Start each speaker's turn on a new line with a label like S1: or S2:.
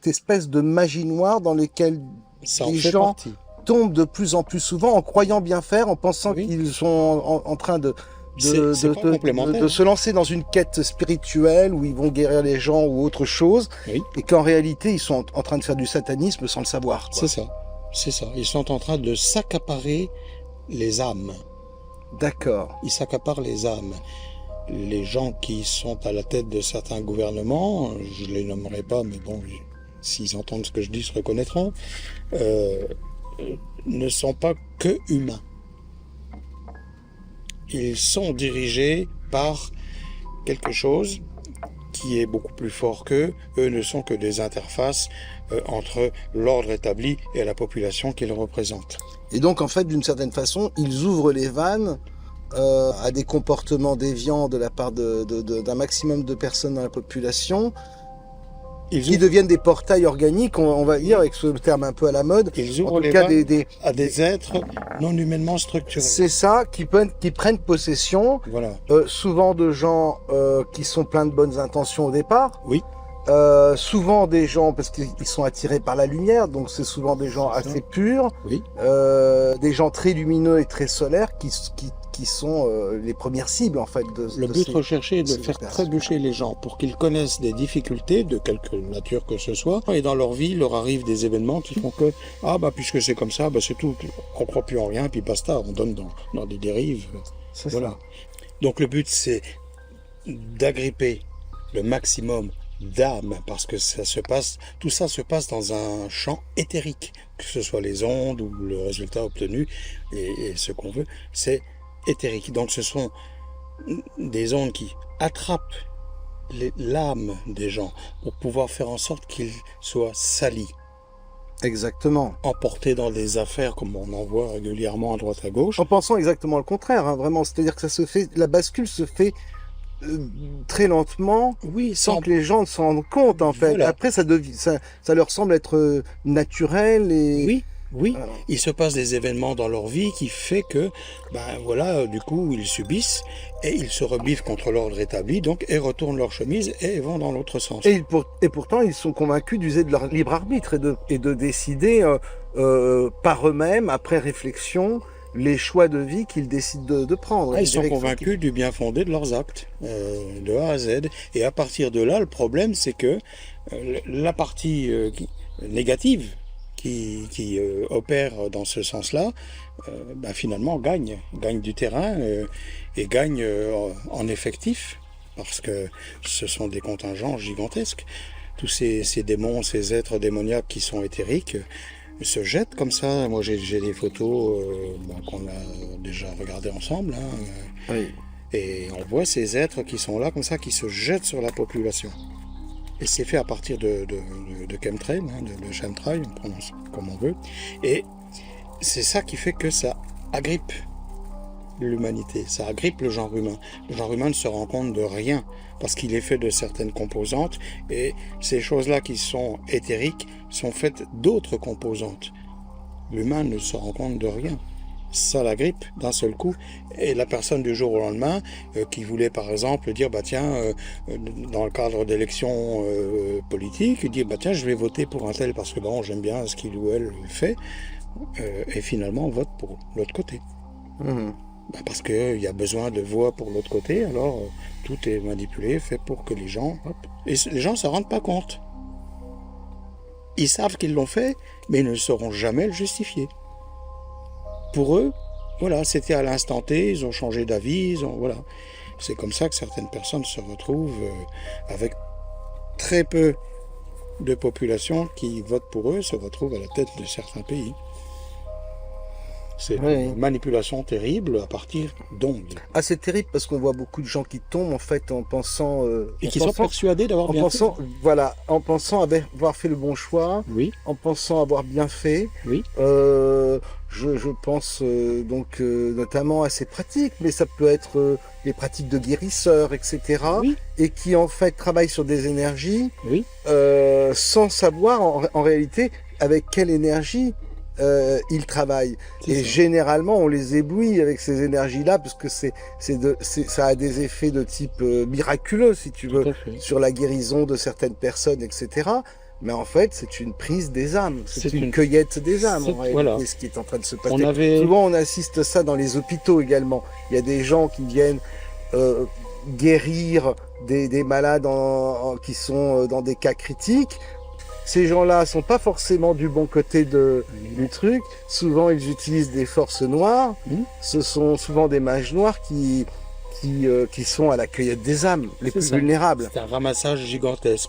S1: espèce de magie noire dans laquelle
S2: Ça en
S1: les
S2: fait
S1: gens
S2: partie.
S1: tombent de plus en plus souvent en croyant bien faire, en pensant
S2: Oui.
S1: qu'ils sont en train
S2: C'est pas complémentaire.
S1: de se lancer dans une quête spirituelle où ils vont guérir les gens ou autre chose,
S2: Oui,
S1: et qu'en réalité ils sont en train de faire du satanisme sans le savoir, quoi.
S2: c'est ça. C'est ça. Ils sont en train de s'accaparer les âmes.
S1: D'accord.
S2: Ils s'accaparent les âmes. Les gens qui sont à la tête de certains gouvernements, je les nommerai pas, mais bon, s'ils entendent ce que je dis, se reconnaîtront, euh, ne sont pas que humains. Ils sont dirigés par quelque chose qui est beaucoup plus fort qu'eux. Eux ne sont que des interfaces entre l'ordre établi et la population qu'ils représentent.
S1: Et donc en fait, d'une certaine façon, ils ouvrent les vannes à des comportements déviants de la part d'un maximum de personnes dans la population,
S2: Ils
S1: qui
S2: ouvrent,
S1: deviennent des portails organiques, on va dire, avec ce terme un peu à la mode.
S2: ils
S1: En
S2: ouvrent
S1: tout
S2: les
S1: cas,
S2: vannes à des êtres non humainement structurés.
S1: c'est ça, qui prennent possession,
S2: Voilà.
S1: souvent de gens qui sont pleins de bonnes intentions au départ,
S2: Oui,
S1: souvent des gens, parce qu'ils sont attirés par la lumière, donc c'est souvent des gens
S2: C'est ça.
S1: assez purs,
S2: oui.
S1: des gens très lumineux et très solaires qui sont les premières cibles en fait
S2: Le
S1: de
S2: but
S1: ces-
S2: recherché est de
S1: ces
S2: faire
S1: personnes.
S2: trébucher les gens pour qu'ils connaissent des difficultés de quelque nature que ce soit. Et dans leur vie, il leur arrive des événements qui font que, ah bah puisque c'est comme ça, bah c'est tout, on croit plus en rien, puis basta, on donne dans des dérives.
S1: C'est
S2: Voilà.
S1: ça.
S2: Donc le but c'est d'agripper le maximum d'âme, parce que tout ça se passe dans un champ éthérique, que ce soit les ondes ou le résultat obtenu et ce qu'on veut, c'est éthérique. Donc ce sont des ondes qui attrapent l'âme des gens pour pouvoir faire en sorte qu'ils soient salis,
S1: Exactement.
S2: emportés dans des affaires comme on en voit régulièrement à droite à gauche.
S1: En pensant exactement le contraire, hein, vraiment, c'est-à-dire que ça se fait, la bascule se fait très lentement,
S2: Oui,
S1: sans que les gens s'en rendent compte en fait.
S2: Voilà.
S1: Après, ça leur semble être naturel et
S2: Oui, oui.
S1: Alors,
S2: Il se passe des événements dans leur vie qui fait que, ben voilà, du coup, ils subissent et ils se rebiffent contre l'ordre établi, donc, et retournent leur chemise et vont dans l'autre sens.
S1: et pourtant, ils sont convaincus d'user de leur libre arbitre et de décider par eux-mêmes, après réflexion, les choix de vie qu'ils décident de prendre.
S2: Ah,
S1: les
S2: ils sont
S1: directions
S2: convaincus du bien fondé de leurs actes, de A à Z. Et à partir de là, le problème, c'est que la partie négative qui opère dans ce sens-là, ben, finalement gagne du terrain et gagne en effectif, parce que ce sont des contingents gigantesques. Tous ces démons, ces êtres démoniaques qui sont éthériques, se jettent comme ça. Moi, j'ai des photos qu'on a déjà regardées ensemble, hein,
S1: Oui.
S2: et on voit ces êtres qui sont là comme ça, qui se jettent sur la population. Et c'est fait à partir de chemtrail, hein, de chemtrail, on prononce comme on veut. Et c'est ça qui fait que ça agrippe l'humanité, ça agrippe le genre humain. Le genre humain ne se rend compte de rien, parce qu'il est fait de certaines composantes, et ces choses-là qui sont éthériques sont faites d'autres composantes. L'humain ne se rend compte de rien. Ça l'agrippe d'un seul coup, et la personne du jour au lendemain qui voulait par exemple dire bah tiens dans le cadre d'élections politiques, dit bah tiens je vais voter pour un tel parce que bon j'aime bien ce qu'il ou elle fait, et finalement on vote pour l'autre côté.
S1: Mmh.
S2: Bah, parce qu'il y a besoin de voix pour l'autre côté, alors tout est manipulé, fait pour que les gens... Hop, et les gens ne s'en rendent pas compte. Ils savent qu'ils l'ont fait, mais ils ne sauront jamais le justifier. Pour eux, voilà, c'était à l'instant T, ils ont changé d'avis, voilà. C'est comme ça que certaines personnes se retrouvent avec très peu de population qui votent pour eux, se retrouvent à la tête de certains pays. C'est une manipulation terrible à partir d'ondes.
S1: Ah, c'est terrible parce qu'on voit beaucoup de gens qui tombent en fait en pensant...
S2: Et qui sont persuadés d'avoir bien fait.
S1: Voilà, en pensant avoir fait le bon choix,
S2: Oui,
S1: en pensant avoir bien fait.
S2: oui,
S1: Je pense donc notamment à ces pratiques, mais ça peut être les pratiques de guérisseurs, etc.
S2: oui,
S1: Et qui en fait travaillent sur des énergies
S2: oui.
S1: sans savoir en réalité avec quelle énergie ils travaillent.
S2: C'est
S1: Et
S2: ça.
S1: généralement, on les éblouit avec ces énergies-là, parce que ça a des effets de type miraculeux, si tu veux,
S2: Tout à fait.
S1: sur la guérison de certaines personnes, etc. mais en fait, c'est une prise des âmes. C'est
S2: C'est
S1: une
S2: une-
S1: cueillette des âmes,
S2: c'est-
S1: en réalité,
S2: voilà.
S1: ce qui est en train de se passer.
S2: On avait...
S1: Souvent, on assiste ça dans les hôpitaux également. Il y a des gens qui viennent guérir des malades qui sont dans des cas critiques. Ces gens-là sont pas forcément du bon côté du truc. Souvent, ils utilisent des forces noires. Ce sont souvent des mages noirs qui sont à la cueillette des âmes, les
S2: C'est
S1: plus
S2: ça.
S1: vulnérables.
S2: C'est un ramassage gigantesque.